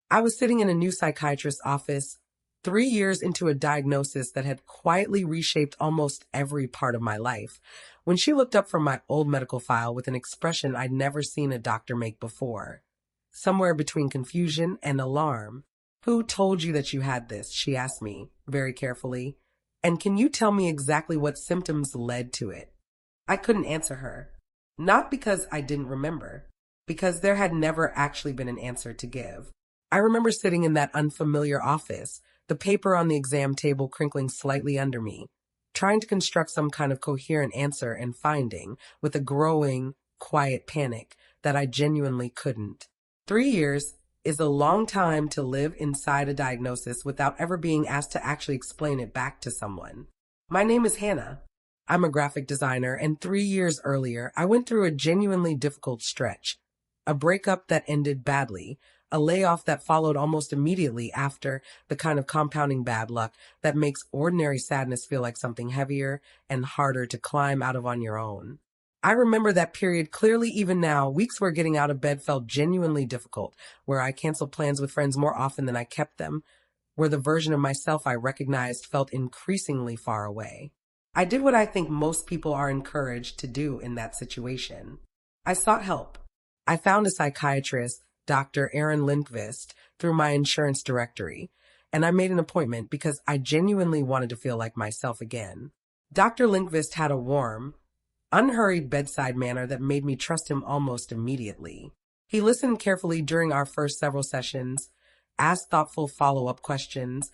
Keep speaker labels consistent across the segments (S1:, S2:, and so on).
S1: I was sitting in a new psychiatrist's office, 3 years into a diagnosis that had quietly reshaped almost every part of my life, when she looked up from my old medical file with an expression I'd never seen a doctor make before. Somewhere between confusion and alarm. "Who told you that you had this?" she asked me, very carefully. "And can you tell me exactly what symptoms led to it?" I couldn't answer her. Not because I didn't remember, because there had never actually been an answer to give. I remember sitting in that unfamiliar office, the paper on the exam table crinkling slightly under me, trying to construct some kind of coherent answer and finding, with a growing, quiet panic, that I genuinely couldn't. 3 years is a long time to live inside a diagnosis without ever being asked to actually explain it back to someone. My name is Hannah. I'm a graphic designer, and 3 years earlier, I went through a genuinely difficult stretch. A breakup that ended badly, a layoff that followed almost immediately after, the kind of compounding bad luck that makes ordinary sadness feel like something heavier and harder to climb out of on your own. I remember that period clearly even now. Weeks where getting out of bed felt genuinely difficult, where I canceled plans with friends more often than I kept them, where the version of myself I recognized felt increasingly far away. I did what I think most people are encouraged to do in that situation. I sought help. I found a psychiatrist, Dr. Aaron Lindqvist, through my insurance directory, and I made an appointment because I genuinely wanted to feel like myself again. Dr. Lindqvist had a warm, unhurried bedside manner that made me trust him almost immediately. He listened carefully during our first several sessions, asked thoughtful follow-up questions,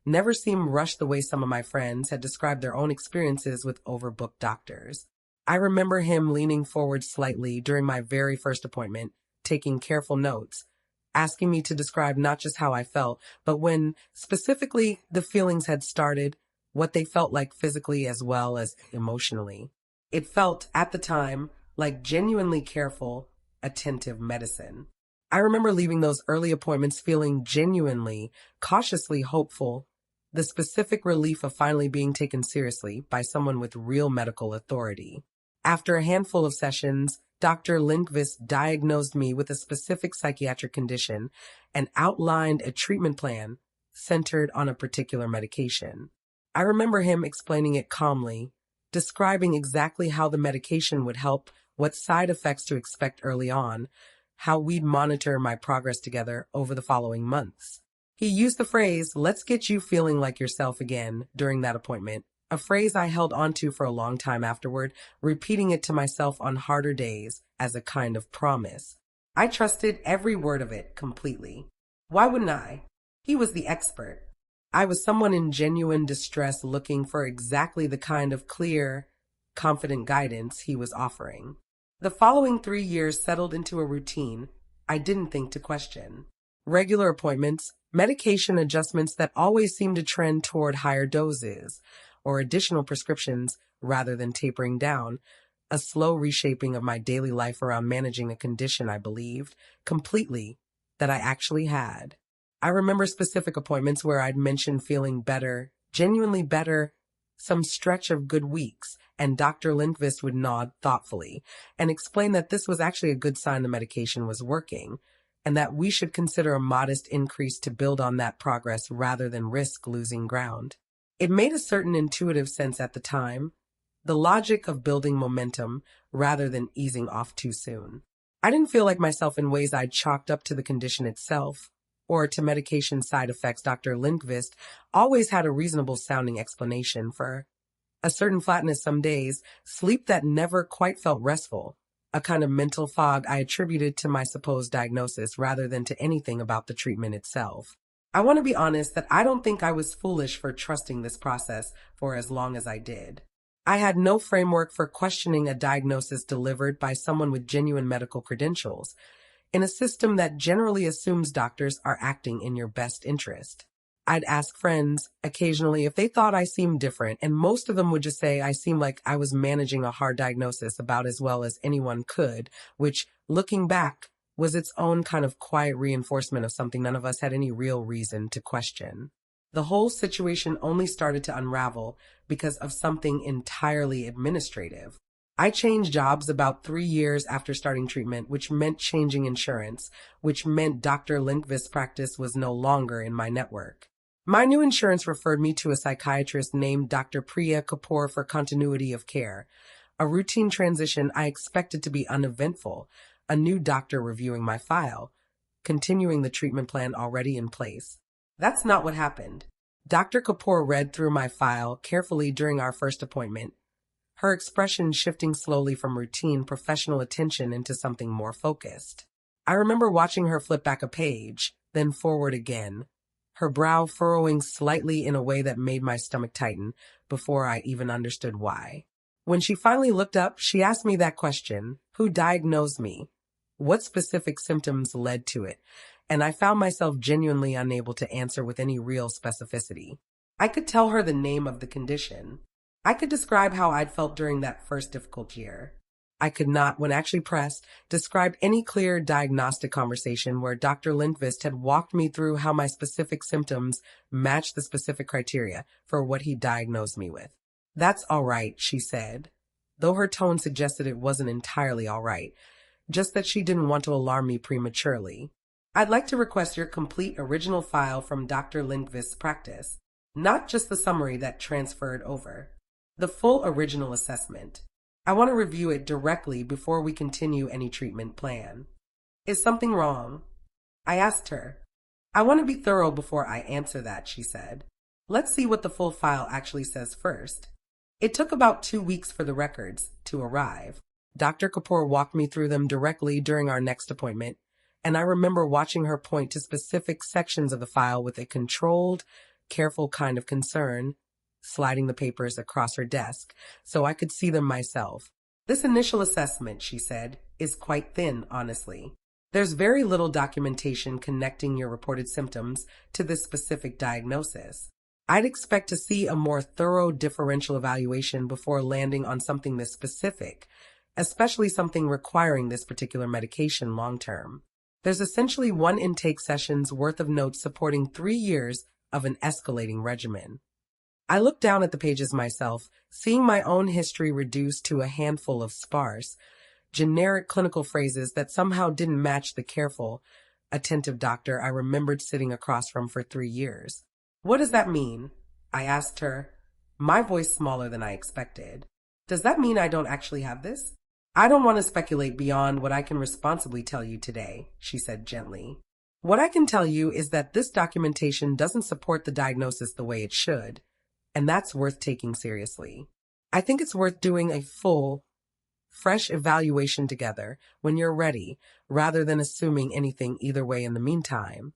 S1: never seemed rushed the way some of my friends had described their own experiences with overbooked doctors. I remember him leaning forward slightly during my very first appointment, taking careful notes, asking me to describe not just how I felt, but when specifically the feelings had started, what they felt like physically as well as emotionally. It felt, at the time, like genuinely careful, attentive medicine. I remember leaving those early appointments feeling genuinely, cautiously hopeful, the specific relief of finally being taken seriously by someone with real medical authority. After a handful of sessions, Dr. Lindqvist diagnosed me with a specific psychiatric condition and outlined a treatment plan centered on a particular medication. I remember him explaining it calmly, describing exactly how the medication would help, what side effects to expect early on, how we'd monitor my progress together over the following months. He used the phrase, "let's get you feeling like yourself again," during that appointment, a phrase I held onto for a long time afterward, repeating it to myself on harder days as a kind of promise. I trusted every word of it completely. Why wouldn't I? He was the expert. I was someone in genuine distress looking for exactly the kind of clear, confident guidance he was offering. The following 3 years settled into a routine I didn't think to question. Regular appointments, medication adjustments that always seemed to trend toward higher doses, or additional prescriptions rather than tapering down, a slow reshaping of my daily life around managing a condition I believed completely that I actually had. I remember specific appointments where I'd mentioned feeling better, genuinely better, some stretch of good weeks, and Dr. Lindqvist would nod thoughtfully and explain that this was actually a good sign the medication was working, and that we should consider a modest increase to build on that progress rather than risk losing ground. It made a certain intuitive sense at the time, the logic of building momentum rather than easing off too soon. I didn't feel like myself in ways I'd chalked up to the condition itself or to medication side effects. Dr. Lindqvist always had a reasonable sounding explanation for a certain flatness some days, sleep that never quite felt restful, a kind of mental fog I attributed to my supposed diagnosis rather than to anything about the treatment itself. I want to be honest that I don't think I was foolish for trusting this process for as long as I did. I had no framework for questioning a diagnosis delivered by someone with genuine medical credentials, in a system that generally assumes doctors are acting in your best interest. I'd ask friends occasionally if they thought I seemed different, and most of them would just say I seemed like I was managing a hard diagnosis about as well as anyone could, which, looking back, was its own kind of quiet reinforcement of something none of us had any real reason to question. The whole situation only started to unravel because of something entirely administrative. I changed jobs about 3 years after starting treatment, which meant changing insurance, which meant Dr. Lindqvist's practice was no longer in my network. My new insurance referred me to a psychiatrist named Dr. Priya Kapoor for continuity of care. A routine transition I expected to be uneventful, a new doctor reviewing my file, continuing the treatment plan already in place. That's not what happened. Dr. Kapoor read through my file carefully during our first appointment, her expression shifting slowly from routine professional attention into something more focused. I remember watching her flip back a page, then forward again, her brow furrowing slightly in a way that made my stomach tighten before I even understood why. When she finally looked up, she asked me that question: who diagnosed me? What specific symptoms led to it? And I found myself genuinely unable to answer with any real specificity. I could tell her the name of the condition. I could describe how I'd felt during that first difficult year. I could not, when actually pressed, describe any clear diagnostic conversation where Dr. Lindqvist had walked me through how my specific symptoms matched the specific criteria for what he diagnosed me with. That's all right, she said, though her tone suggested it wasn't entirely all right, just that she didn't want to alarm me prematurely. I'd like to request your complete original file from Dr. Lindqvist's practice, not just the summary that transferred over. The full original assessment. I want to review it directly before we continue any treatment plan. Is something wrong? I asked her. I want to be thorough before I answer that, she said. Let's see what the full file actually says first. It took about 2 weeks for the records to arrive. Dr. Kapoor walked me through them directly during our next appointment, and I remember watching her point to specific sections of the file with a controlled, careful kind of concern, sliding the papers across her desk so I could see them myself. This initial assessment, she said, is quite thin, honestly. There's very little documentation connecting your reported symptoms to this specific diagnosis. I'd expect to see a more thorough differential evaluation before landing on something this specific, especially something requiring this particular medication long-term. There's essentially one intake session's worth of notes supporting 3 years of an escalating regimen. I looked down at the pages myself, seeing my own history reduced to a handful of sparse, generic clinical phrases that somehow didn't match the careful, attentive doctor I remembered sitting across from for 3 years. What does that mean? I asked her, my voice smaller than I expected. Does that mean I don't actually have this? I don't want to speculate beyond what I can responsibly tell you today, she said gently. What I can tell you is that this documentation doesn't support the diagnosis the way it should, and that's worth taking seriously. I think it's worth doing a full, fresh evaluation together when you're ready, rather than assuming anything either way in the meantime.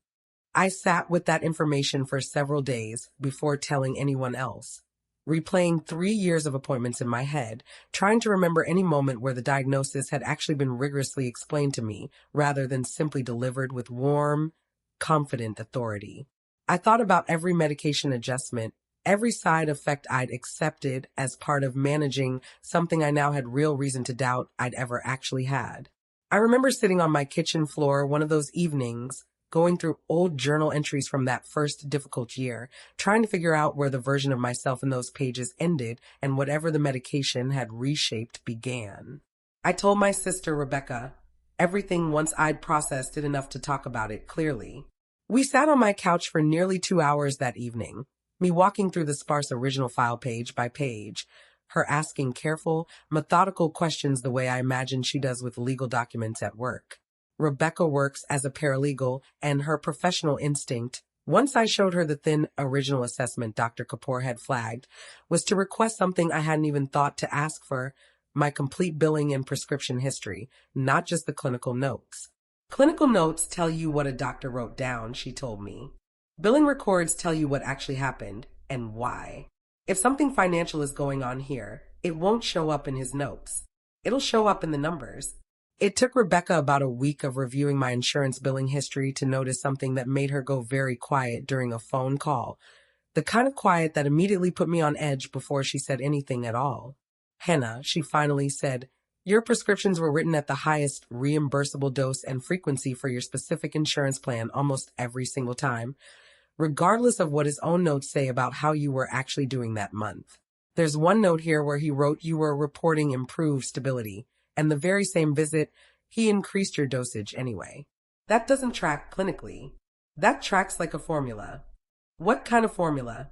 S1: I sat with that information for several days before telling anyone else, replaying 3 years of appointments in my head, trying to remember any moment where the diagnosis had actually been rigorously explained to me, rather than simply delivered with warm, confident authority. I thought about every medication adjustment, every side effect I'd accepted as part of managing something I now had real reason to doubt I'd ever actually had. I remember sitting on my kitchen floor one of those evenings, going through old journal entries from that first difficult year, trying to figure out where the version of myself in those pages ended and whatever the medication had reshaped began. I told my sister, Rebecca, everything once I'd processed it enough to talk about it clearly. We sat on my couch for nearly 2 hours that evening, me walking through the sparse original file page by page, her asking careful, methodical questions the way I imagine she does with legal documents at work. Rebecca works as a paralegal, and her professional instinct, once I showed her the thin original assessment Dr. Kapoor had flagged, was to request something I hadn't even thought to ask for: my complete billing and prescription history, not just the clinical notes. Clinical notes tell you what a doctor wrote down, she told me. Billing records tell you what actually happened and why. If something financial is going on here, it won't show up in his notes. It'll show up in the numbers. It took Rebecca about a week of reviewing my insurance billing history to notice something that made her go very quiet during a phone call, the kind of quiet that immediately put me on edge before she said anything at all. Hannah, she finally said, your prescriptions were written at the highest reimbursable dose and frequency for your specific insurance plan almost every single time, regardless of what his own notes say about how you were actually doing that month. There's one note here where he wrote you were reporting improved stability, and the very same visit, he increased your dosage anyway. That doesn't track clinically. That tracks like a formula. What kind of formula?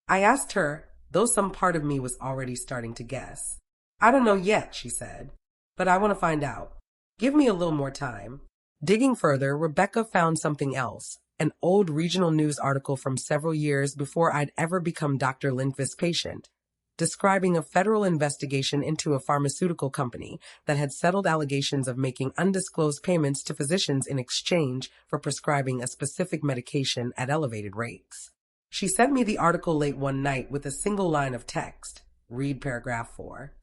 S1: I asked her, though some part of me was already starting to guess. I don't know yet, she said, but I want to find out. Give me a little more time. Digging further, Rebecca found something else, an old regional news article from several years before I'd ever become Dr. Lindqvist's patient, describing a federal investigation into a pharmaceutical company that had settled allegations of making undisclosed payments to physicians in exchange for prescribing a specific medication at elevated rates. She sent me the article late one night with a single line of text. Read paragraph 4.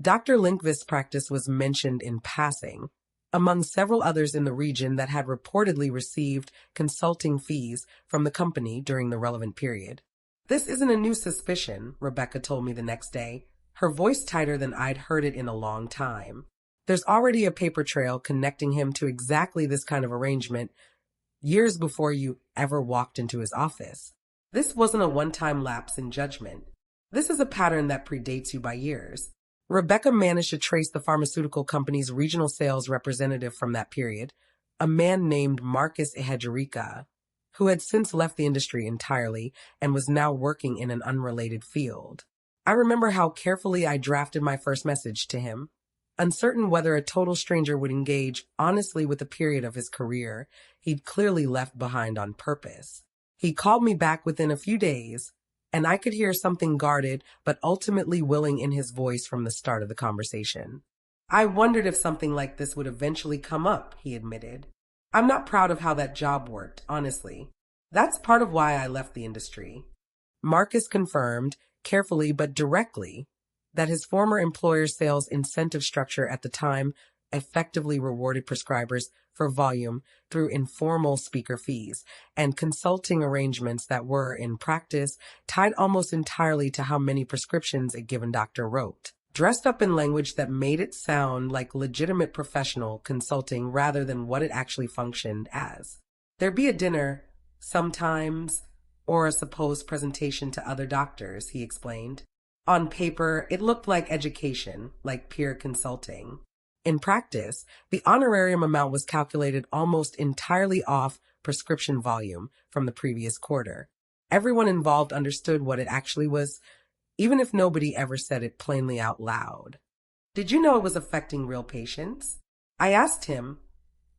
S1: Dr. Lindqvist's practice was mentioned in passing, among several others in the region that had reportedly received consulting fees from the company during the relevant period. This isn't a new suspicion, Rebecca told me the next day, her voice tighter than I'd heard it in a long time. There's already a paper trail connecting him to exactly this kind of arrangement years before you ever walked into his office. This wasn't a one-time lapse in judgment. This is a pattern that predates you by years. Rebecca managed to trace the pharmaceutical company's regional sales representative from that period, a man named Marcus Ehejerica, who had since left the industry entirely and was now working in an unrelated field. I remember how carefully I drafted my first message to him, uncertain whether a total stranger would engage honestly with the period of his career he'd clearly left behind on purpose. He called me back within a few days, and I could hear something guarded but ultimately willing in his voice from the start of the conversation. I wondered if something like this would eventually come up, he admitted. I'm not proud of how that job worked, honestly. That's part of why I left the industry. Marcus confirmed, carefully but directly, that his former employer's sales incentive structure at the time effectively rewarded prescribers for volume through informal speaker fees and consulting arrangements that were, in practice, tied almost entirely to how many prescriptions a given doctor wrote, dressed up in language that made it sound like legitimate professional consulting rather than what it actually functioned as. There'd be a dinner, sometimes, or a supposed presentation to other doctors, he explained. On paper, it looked like education, like peer consulting. In practice, the honorarium amount was calculated almost entirely off prescription volume from the previous quarter. Everyone involved understood what it actually was, even if nobody ever said it plainly out loud. Did you know it was affecting real patients? I asked him,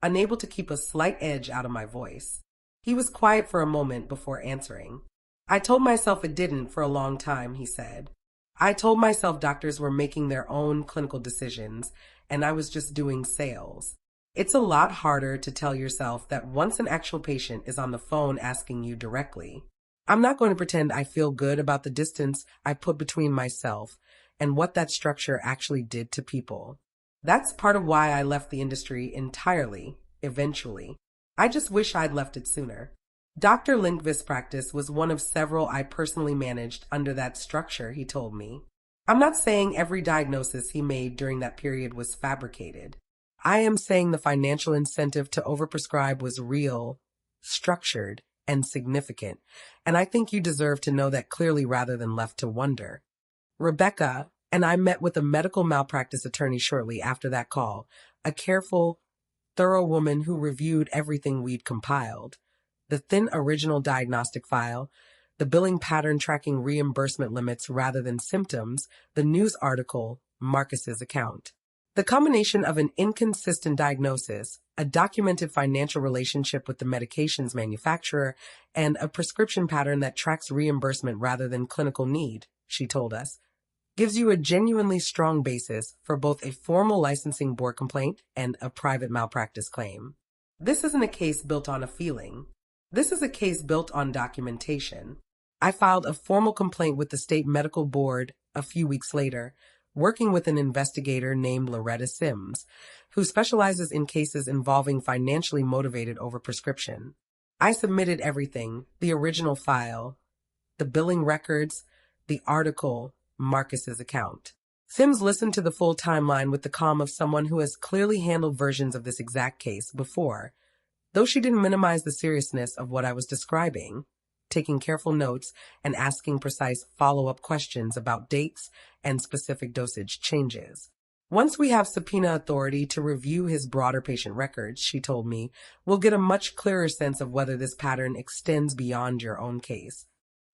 S1: unable to keep a slight edge out of my voice. He was quiet for a moment before answering. I told myself it didn't for a long time, he said. I told myself doctors were making their own clinical decisions, and I was just doing sales. It's a lot harder to tell yourself that once an actual patient is on the phone asking you directly. I'm not going to pretend I feel good about the distance I put between myself and what that structure actually did to people. That's part of why I left the industry entirely, eventually. I just wish I'd left it sooner. Dr. Lindqvist's practice was one of several I personally managed under that structure, he told me. I'm not saying every diagnosis he made during that period was fabricated. I am saying the financial incentive to overprescribe was real, structured, and significant, and I think you deserve to know that clearly rather than left to wonder. Rebecca and I met with a medical malpractice attorney shortly after that call, a careful, thorough woman who reviewed everything we'd compiled. The thin original diagnostic file, the billing pattern tracking reimbursement limits rather than symptoms, the news article, Marcus's account. The combination of an inconsistent diagnosis, a documented financial relationship with the medication's manufacturer, and a prescription pattern that tracks reimbursement rather than clinical need, she told us, gives you a genuinely strong basis for both a formal licensing board complaint and a private malpractice claim. This isn't a case built on a feeling. This is a case built on documentation. I filed a formal complaint with the state medical board a few weeks later, working with an investigator named Loretta Sims, who specializes in cases involving financially motivated overprescription. I submitted everything, the original file, the billing records, the article, Marcus's account. Sims listened to the full timeline with the calm of someone who has clearly handled versions of this exact case before, though she didn't minimize the seriousness of what I was describing. taking careful notes and asking precise follow-up questions about dates and specific dosage changes. Once we have subpoena authority to review his broader patient records, she told me, we'll get a much clearer sense of whether this pattern extends beyond your own case.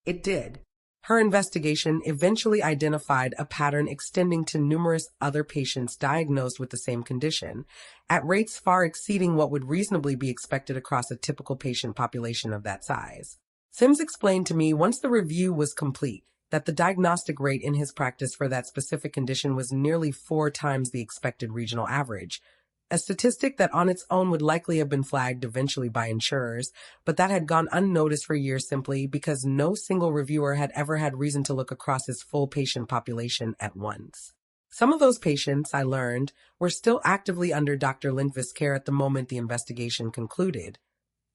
S1: It did. Her investigation eventually identified a pattern extending to numerous other patients diagnosed with the same condition, at rates far exceeding what would reasonably be expected across a typical patient population of that size. Sims explained to me once the review was complete that the diagnostic rate in his practice for that specific condition was nearly 4 times the expected regional average, a statistic that on its own would likely have been flagged eventually by insurers, but that had gone unnoticed for years simply because no single reviewer had ever had reason to look across his full patient population at once. Some of those patients, I learned, were still actively under Dr. Lindqvist's care at the moment the investigation concluded,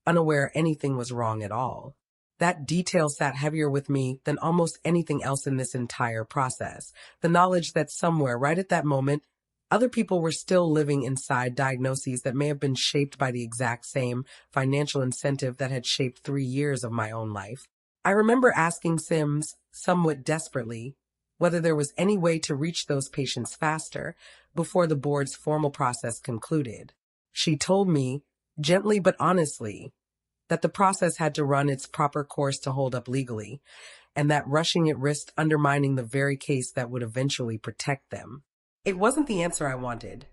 S1: unaware anything was wrong at all. That detail sat heavier with me than almost anything else in this entire process. The knowledge that somewhere, right at that moment, other people were still living inside diagnoses that may have been shaped by the exact same financial incentive that had shaped 3 years of my own life. I remember asking Sims, somewhat desperately, whether there was any way to reach those patients faster before the board's formal process concluded. She told me, gently but honestly, that the process had to run its proper course to hold up legally, and that rushing it risked undermining the very case that would eventually protect them. It wasn't the answer I wanted,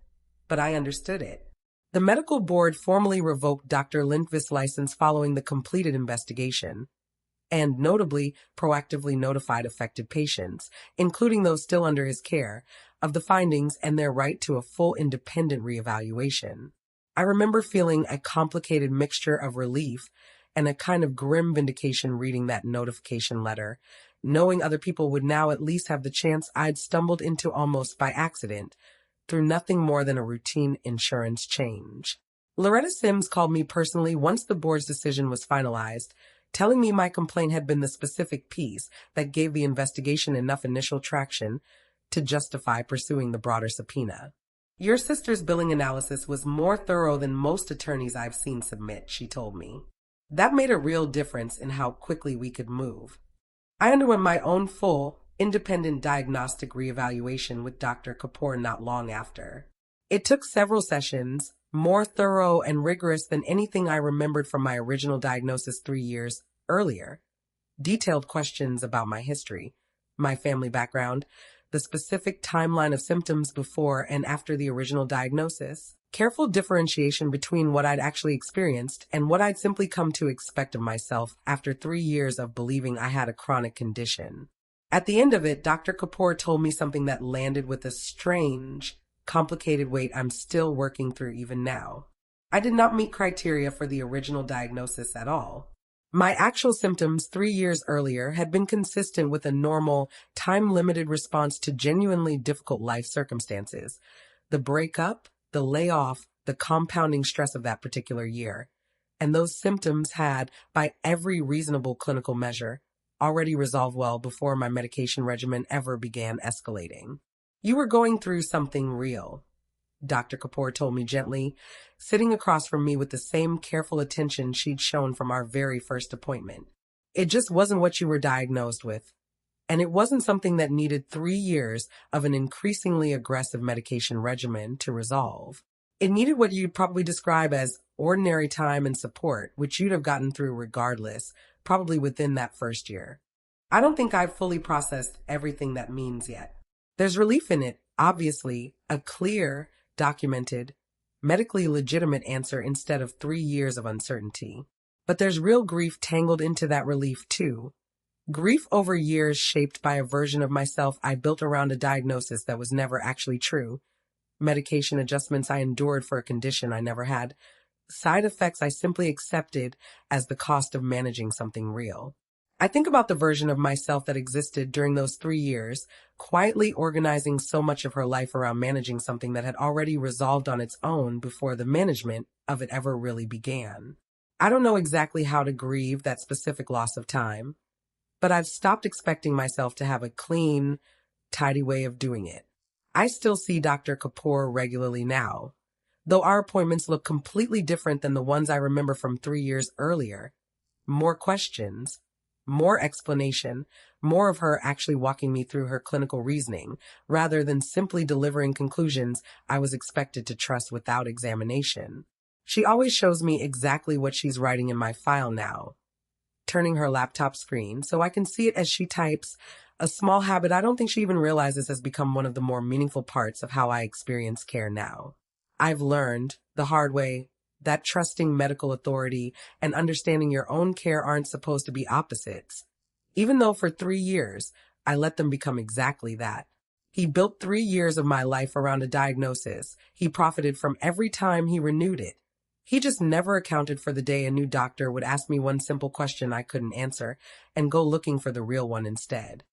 S1: but I understood it. The medical board formally revoked Dr. Lindqvist's license following the completed investigation, and notably proactively notified affected patients, including those still under his care, of the findings and their right to a full independent reevaluation. I remember feeling a complicated mixture of relief and a kind of grim vindication reading that notification letter, knowing other people would now at least have the chance I'd stumbled into almost by accident, through nothing more than a routine insurance change. Loretta Sims called me personally once the board's decision was finalized, telling me my complaint had been the specific piece that gave the investigation enough initial traction to justify pursuing the broader subpoena. Your sister's billing analysis was more thorough than most attorneys I've seen submit, she told me. That made a real difference in how quickly we could move. I underwent my own full, independent diagnostic reevaluation with Dr. Kapoor not long after. It took several sessions, more thorough and rigorous than anything I remembered from my original diagnosis 3 years earlier. Detailed questions about my history, my family background, the specific timeline of symptoms before and after the original diagnosis, careful differentiation between what I'd actually experienced and what I'd simply come to expect of myself after 3 years of believing I had a chronic condition. At the end of it, Dr. Kapoor told me something that landed with a strange, complicated weight I'm still working through even now. I did not meet criteria for the original diagnosis at all. My actual symptoms 3 years earlier had been consistent with a normal, time-limited response to genuinely difficult life circumstances. The breakup, the layoff, the compounding stress of that particular year. And those symptoms had, by every reasonable clinical measure, already resolved well before my medication regimen ever began escalating. You were going through something real, Dr. Kapoor told me gently, sitting across from me with the same careful attention she'd shown from our very first appointment. It just wasn't what you were diagnosed with, and it wasn't something that needed 3 years of an increasingly aggressive medication regimen to resolve. It needed what you'd probably describe as ordinary time and support, which you'd have gotten through regardless, probably within that first year. I don't think I've fully processed everything that means yet. There's relief in it, obviously, a clear, documented, medically legitimate answer instead of 3 years of uncertainty. But there's real grief tangled into that relief too. Grief over years shaped by a version of myself I built around a diagnosis that was never actually true. Medication adjustments I endured for a condition I never had. Side effects I simply accepted as the cost of managing something real. I think about the version of myself that existed during those 3 years, quietly organizing so much of her life around managing something that had already resolved on its own before the management of it ever really began. I don't know exactly how to grieve that specific loss of time, but I've stopped expecting myself to have a clean, tidy way of doing it. I still see Dr. Kapoor regularly now, though our appointments look completely different than the ones I remember from 3 years earlier. More questions, more explanation, more of her actually walking me through her clinical reasoning, rather than simply delivering conclusions I was expected to trust without examination. She always shows me exactly what she's writing in my file now, turning her laptop screen so I can see it as she types. A small habit I don't think she even realizes has become one of the more meaningful parts of how I experience care now. I've learned the hard way that trusting medical authority and understanding your own care aren't supposed to be opposites. Even though for 3 years, I let them become exactly that. He built 3 years of my life around a diagnosis. He profited from every time he renewed it. He just never accounted for the day a new doctor would ask me one simple question I couldn't answer and go looking for the real one instead.